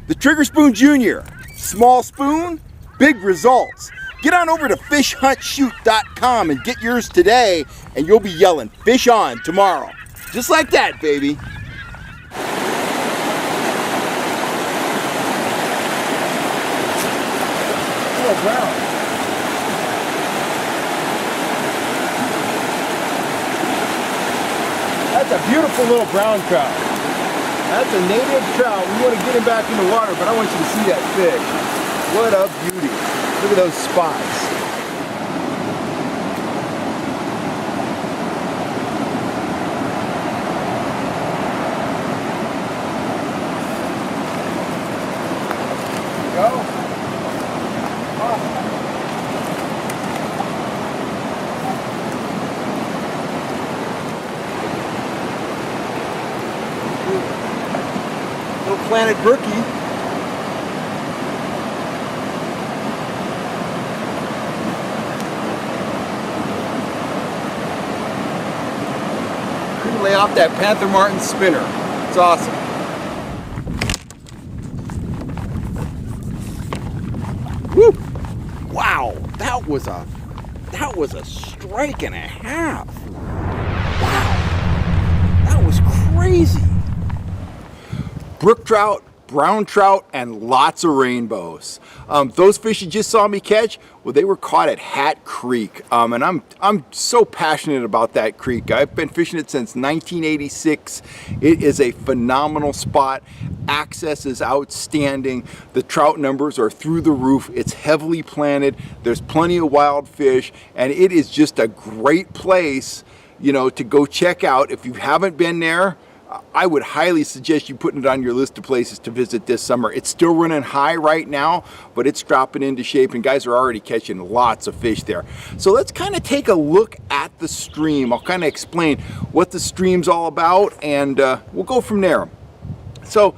The Trigger Spoon Jr. Small spoon, big results. Get on over to fishhuntshoot.com and get yours today, and you'll be yelling fish on tomorrow. Just like that, baby. Oh, brown. That's a beautiful little brown trout. That's a native trout. We want to get him back in the water, but I want you to see that fish. What a beauty. Look at those spots. There you go. Little planted brookie. Couldn't lay off that Panther Martin spinner. It's awesome. Woo! Wow, that was a strike and a half. Wow, that was crazy. Brook trout, brown trout, and lots of rainbows. Those fish you just saw me catch, well, they were caught at Hat Creek, and I'm so passionate about that creek. I've been fishing it since 1986. It is a phenomenal spot. Access is outstanding. The trout numbers are through the roof. It's heavily planted. There's plenty of wild fish, and it is just a great place, you know, to go check out. If you haven't been there, I would highly suggest you putting it on your list of places to visit this summer. It's still running high right now, but it's dropping into shape, and guys are already catching lots of fish there. So let's kind of take a look at the stream. I'll kind of explain what the stream's all about, and we'll go from there. So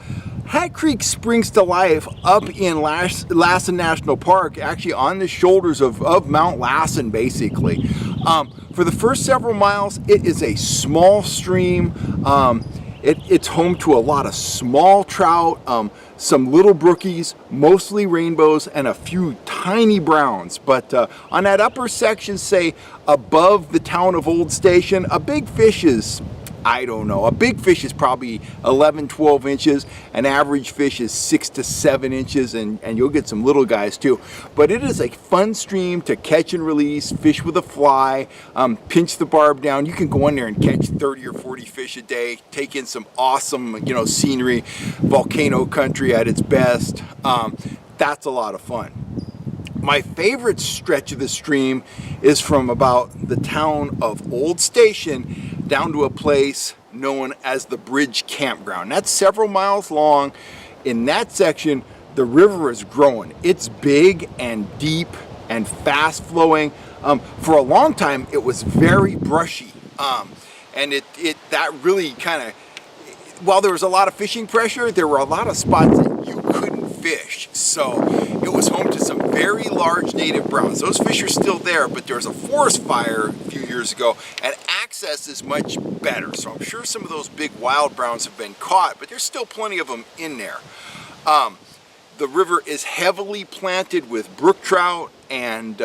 Hat Creek springs to life up in Lassen National Park, actually on the shoulders of Mount Lassen, basically. For the first several miles, it is a small stream. It's home to a lot of small trout, some little brookies, mostly rainbows, and a few tiny browns. But on that upper section, say above the town of Old Station, a big fish is, I don't know, a big fish is probably 11, 12 inches. An average fish is 6 to 7 inches, and you'll get some little guys too. But it is a fun stream to catch and release, fish with a fly, pinch the barb down. You can go in there and catch 30 or 40 fish a day, take in some awesome, you know, scenery, volcano country at its best. That's a lot of fun. My favorite stretch of the stream is from about the town of Old Station down to a place known as the Bridge Campground. That's several miles long. In that section, the river is growing. It's big and deep and fast flowing. For a long time, it was very brushy. And that really kind of, while there was a lot of fishing pressure, there were a lot of spots that you couldn't fish. So it was home to some very large native browns. Those fish are still there, but there was a forest fire a few years ago, and access is much better. So I'm sure some of those big wild browns have been caught, but there's still plenty of them in there. The river is heavily planted with brook trout and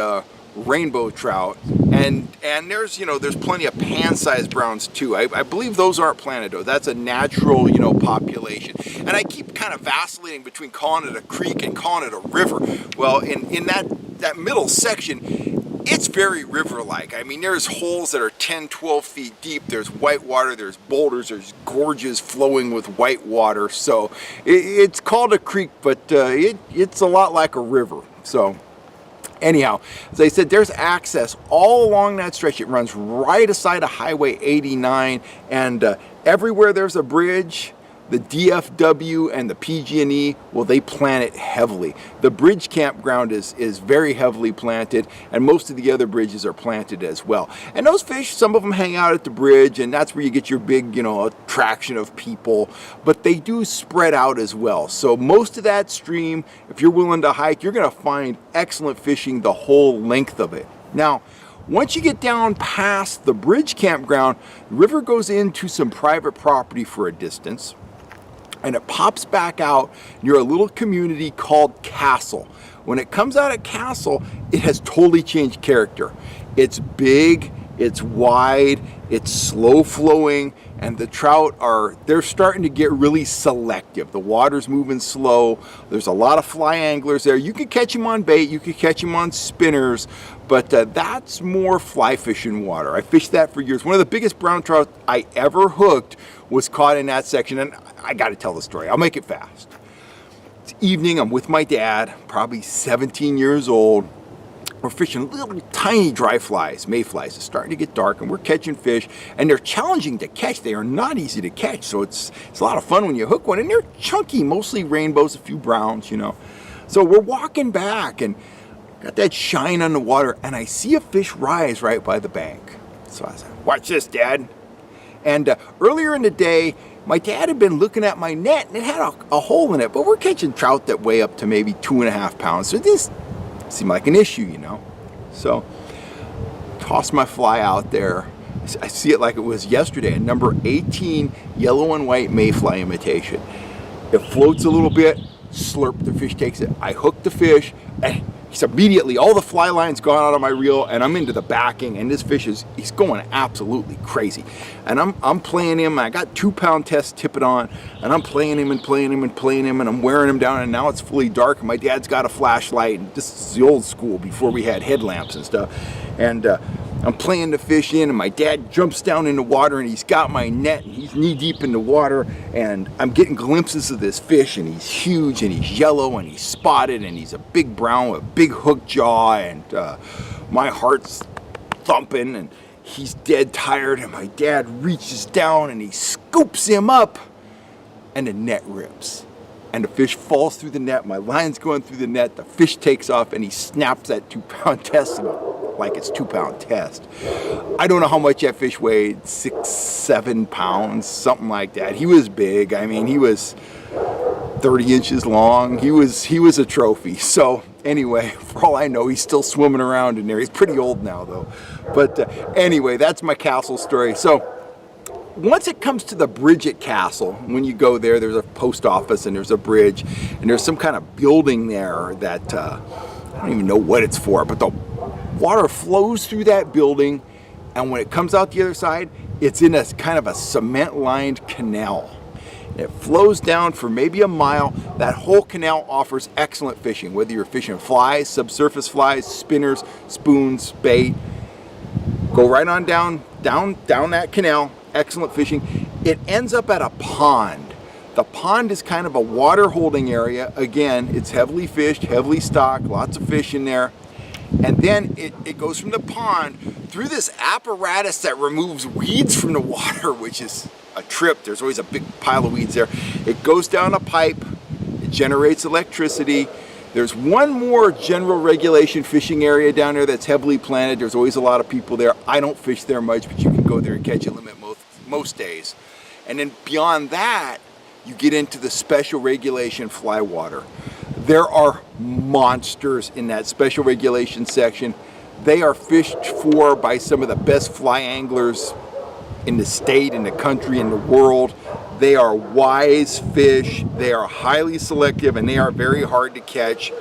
rainbow trout, and there's, you know, there's plenty of pan-sized browns too. I believe those aren't planted though. That's a natural, you know, population. And I keep kind of vacillating between calling it a creek and calling it a river. Well, in that middle section, it's very river-like. I mean, there's holes that are 10, 12 feet deep. There's white water, there's boulders, there's gorges flowing with white water. So it's called a creek, but it's a lot like a river. So anyhow, as I said, there's access all along that stretch. It runs right aside of Highway 89, and everywhere there's a bridge, the DFW and the PG&E, well, they plant it heavily. The Bridge Campground is very heavily planted, and most of the other bridges are planted as well. And those fish, some of them hang out at the bridge, and that's where you get your big, you know, attraction of people, but they do spread out as well. So most of that stream, if you're willing to hike, you're gonna find excellent fishing the whole length of it. Now, once you get down past the Bridge Campground, the river goes into some private property for a distance. and it pops back out near a little community called Castle. When it comes out at Castle, it has totally changed character. It's big, it's wide, it's slow flowing, and the trout they're starting to get really selective. The water's moving slow. There's a lot of fly anglers there. You can catch them on bait, you can catch them on spinners, but that's more fly fishing water. I fished that for years. One of the biggest brown trout I ever hooked was caught in that section, and I gotta tell the story. I'll make it fast. It's evening, I'm with my dad, probably 17 years old. We're fishing little tiny dry flies, mayflies. It's starting to get dark and we're catching fish, and they're challenging to catch. They are not easy to catch, so it's a lot of fun when you hook one, and they're chunky, mostly rainbows, a few browns, you know. So we're walking back and got that shine on the water, and I see a fish rise right by the bank. So I said, "Watch this, Dad." And earlier in the day, my dad had been looking at my net, and it had a hole in it, but we're catching trout that weigh up to maybe 2.5 pounds. So this seemed like an issue, you know. So toss my fly out there. I see it like it was yesterday, a number 18 yellow and white mayfly imitation. It floats a little bit, slurp, the fish takes it. I hook the fish, and immediately all the fly line's gone out of my reel, and I'm into the backing, and this fish he's going absolutely crazy. And I'm playing him. I got 2-pound test tippet on, and I'm playing him and playing him and playing him, and I'm wearing him down, and now it's fully dark, and my dad's got a flashlight, and this is the old school before we had headlamps and stuff. And I'm playing the fish in, and my dad jumps down in the water, and he's got my net, and he's knee deep in the water, and I'm getting glimpses of this fish, and he's huge, and he's yellow, and he's spotted, and he's a big brown with a big hook jaw, and my heart's thumping, and he's dead tired, and my dad reaches down, and he scoops him up, and the net rips. And the fish falls through the net, my line's going through the net, the fish takes off, and he snaps that 2-pound test like it's 2-pound test. I don't know how much that fish weighed, 6-7 pounds, something like that. He was big. I mean, he was 30 inches long. He was a trophy. So anyway, for all I know, he's still swimming around in there. He's pretty old now though. But anyway, that's my Castle story. So once it comes to the bridge at Castle, when you go there, there's a post office and there's a bridge, and there's some kind of building there that I don't even know what it's for, but the water flows through that building, and when it comes out the other side, it's in a kind of a cement-lined canal. And it flows down for maybe a mile. That whole canal offers excellent fishing, whether you're fishing flies, subsurface flies, spinners, spoons, bait. Go right on down that canal. Excellent fishing. It ends up at a pond. The pond is kind of a water holding area. Again, it's heavily fished, heavily stocked, lots of fish in there. And then it goes from the pond through this apparatus that removes weeds from the water, which is a trip. There's always a big pile of weeds there. It goes down a pipe. It generates electricity. There's one more general regulation fishing area down there that's heavily planted. There's always a lot of people there. I don't fish there much, but you can go there and catch a limit most days. And then beyond that, you get into the special regulation fly water. There are monsters in that special regulation section. They are fished for by some of the best fly anglers in the state, in the country, in the world. They are wise fish. They are highly selective, and they are very hard to catch.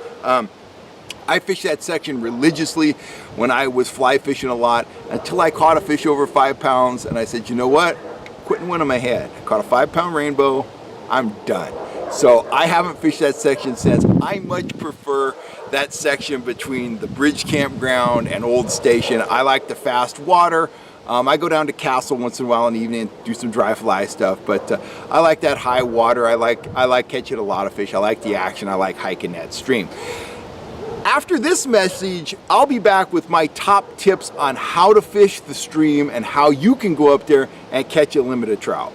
I fished that section religiously when I was fly fishing a lot until I caught a fish over 5 pounds, and I said, you know what? Quitting one in my head. I caught a 5-pound rainbow. I'm done. So I haven't fished that section since. I much prefer that section between the Bridge Campground and Old Station. I like the fast water. I go down to Castle once in a while in the evening and do some dry fly stuff, but I like that high water. I like catching a lot of fish. I like the action. I like hiking that stream. After this message, I'll be back with my top tips on how to fish the stream and how you can go up there and catch a limited trout.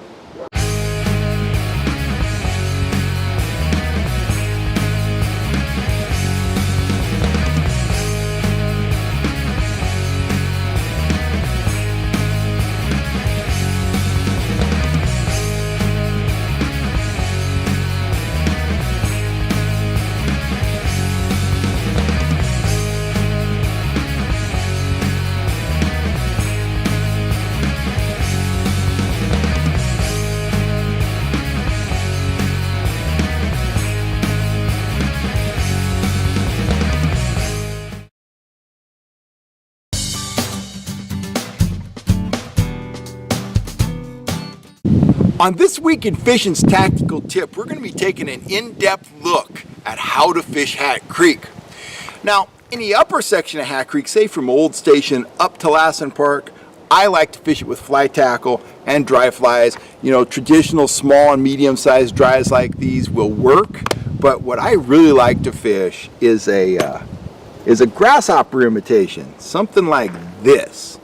On this week in Fishing's Tactical Tip, we're going to be taking an in-depth look at how to fish Hat Creek. Now, in the upper section of Hat Creek, say from Old Station up to Lassen Park, I like to fish it with fly tackle and dry flies. You know, traditional small and medium-sized dries like these will work, but what I really like to fish is a grasshopper imitation, something like this.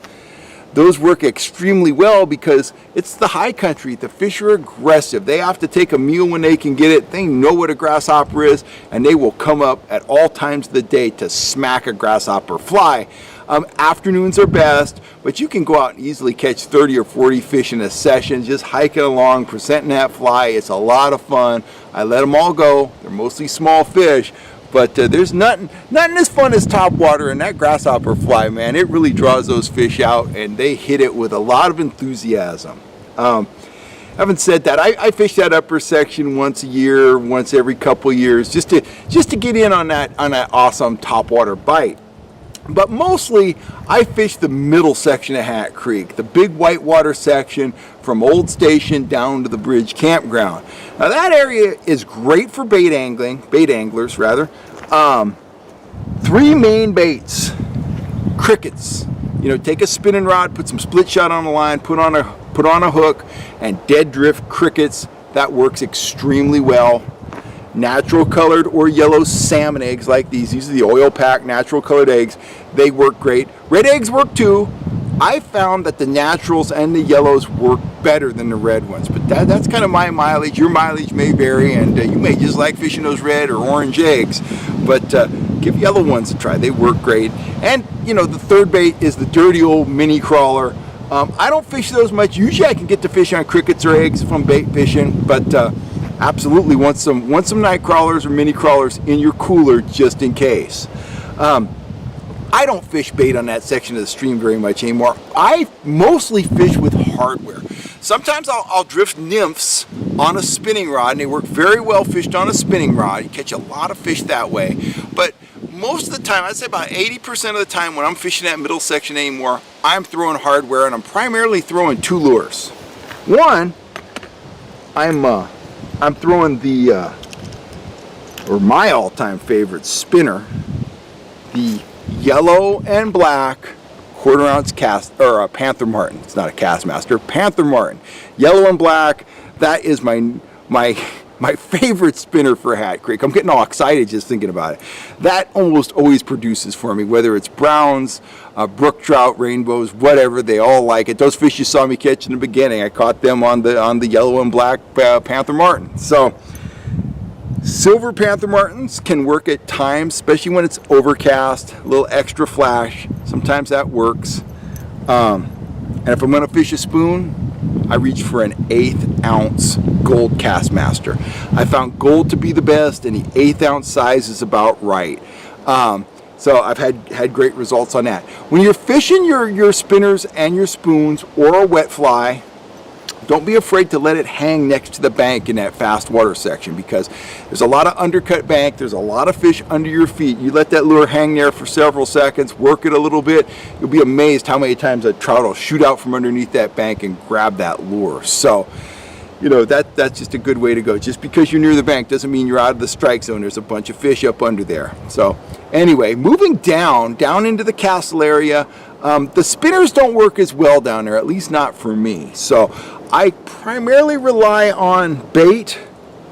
Those work extremely well because it's the high country. The fish are aggressive. They have to take a meal when they can get it. They know what a grasshopper is, and they will come up at all times of the day to smack a grasshopper fly. Afternoons are best, but you can go out and easily catch 30 or 40 fish in a session, just hiking along, presenting that fly. It's a lot of fun. I let them all go. They're mostly small fish. But there's nothing as fun as topwater, and that grasshopper fly, man, it really draws those fish out, and they hit it with a lot of enthusiasm. Having said that, I fish that upper section once a year, once every couple years, just to get in on that awesome topwater bite. But mostly, I fish the middle section of Hat Creek, the big whitewater section from Old Station down to the Bridge Campground. Now that area is great for bait anglers rather. Three main baits: crickets. You know, take a spinning rod, put some split shot on the line, put on a hook, and dead drift crickets. That works extremely well. Natural colored or yellow salmon eggs like these are the oil pack natural colored eggs. They work great. Red eggs work too. I found that the naturals and the yellows work better than the red ones, but that's kind of my mileage. Your mileage may vary, and you may just like fishing those red or orange eggs, but give yellow ones a try. They work great. And you know, the third bait is the dirty old mini crawler. I don't fish those much. Usually I can get to fish on crickets or eggs if I'm bait fishing, but absolutely want some night crawlers or mini crawlers in your cooler just in case. I don't fish bait on that section of the stream very much anymore. I mostly fish with hardware. Sometimes I'll drift nymphs on a spinning rod, and they work very well fished on a spinning rod. You catch a lot of fish that way. But most of the time, I'd say about 80% of the time when I'm fishing that middle section anymore, I'm throwing hardware, and I'm primarily throwing two lures. One, I'm throwing my all-time favorite spinner, the yellow and black quarter-ounce Panther Martin. It's not a Castmaster, Panther Martin. Yellow and black. That is my favorite spinner for Hat Creek. I'm getting all excited just thinking about it. That almost always produces for me, whether it's browns, brook trout, rainbows, whatever. They all like it. Those fish you saw me catch in the beginning, I caught them on the yellow and black Panther Martin. So silver Panther Martins can work at times, especially when it's overcast, a little extra flash. Sometimes that works. And if I'm going to fish a spoon, I reach for an 1/8 ounce gold Castmaster. I found gold to be the best, and the 1/8 ounce size is about right. So I've had great results on that. When you're fishing your spinners and your spoons or a wet fly, don't be afraid to let it hang next to the bank in that fast water section, because there's a lot of undercut bank, there's a lot of fish under your feet. You let that lure hang there for several seconds, work it a little bit, you'll be amazed how many times a trout will shoot out from underneath that bank and grab that lure. So, you know, that's just a good way to go. Just because you're near the bank doesn't mean you're out of the strike zone. There's a bunch of fish up under there. So anyway, moving down into the castle area, the spinners don't work as well down there, at least not for me. So I primarily rely on bait,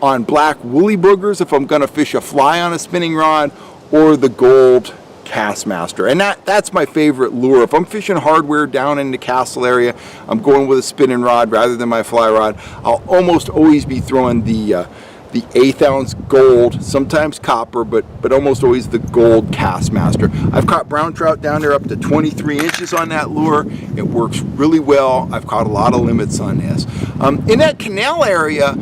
on black woolly boogers if I'm going to fish a fly on a spinning rod, or the gold Castmaster. And that's my favorite lure. If I'm fishing hardware down in the castle area, I'm going with a spinning rod rather than my fly rod. I'll almost always be throwing the 1/8 ounce gold, sometimes copper, but almost always the gold Castmaster. I've caught brown trout down there up to 23 inches on that lure. It works really well. I've caught a lot of limits on this. In that canal area,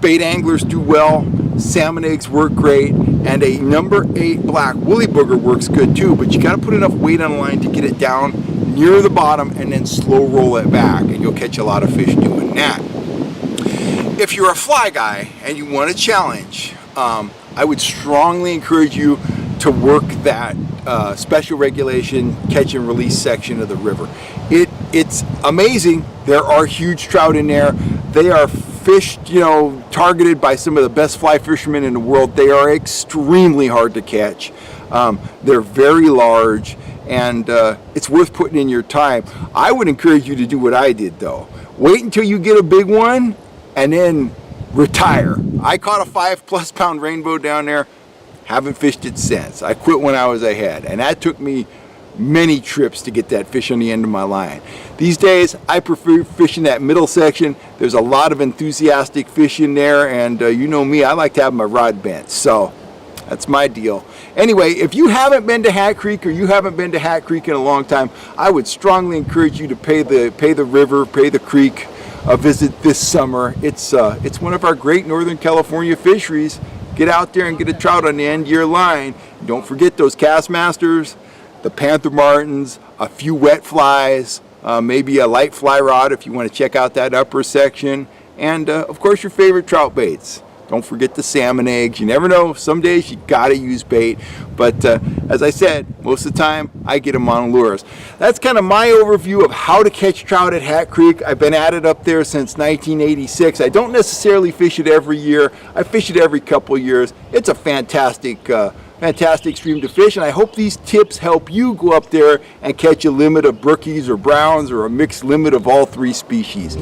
bait anglers do well. Salmon eggs work great, and a number 8 black woolly booger works good too, but you got to put enough weight on the line to get it down near the bottom and then slow roll it back, and you'll catch a lot of fish doing that. If you're a fly guy and you want a challenge, I would strongly encourage you to work that special regulation catch and release section of the river. It it's amazing. There are huge trout in there. They are fished, you know, targeted by some of the best fly fishermen in the world. They are extremely hard to catch. They're very large, and it's worth putting in your time. I would encourage you to do what I did, though. Wait until you get a big one and then retire. I caught a 5+ pound rainbow down there. Haven't fished it since. I quit when I was ahead, and that took me many trips to get that fish on the end of my line. These days, I prefer fishing that middle section. There's a lot of enthusiastic fish in there, and you know me, I like to have my rod bent, so that's my deal. Anyway, if you haven't been to Hat Creek, or you haven't been to Hat Creek in a long time, I would strongly encourage you to pay the river, pay the creek a visit this summer. It's one of our great Northern California fisheries. Get out there and get a trout on the end of your line. Don't forget those Castmasters, the Panther Martins, a few wet flies, maybe a light fly rod if you want to check out that upper section, and of course your favorite trout baits. Don't forget the salmon eggs. You never know, some days you gotta use bait, but as I said, most of the time I get them on lures. That's kind of my overview of how to catch trout at Hat Creek. I've been at it up there since 1986. I don't necessarily fish it every year. I fish it every couple years. It's a fantastic stream to fish, and I hope these tips help you go up there and catch a limit of brookies or browns or a mixed limit of all three species.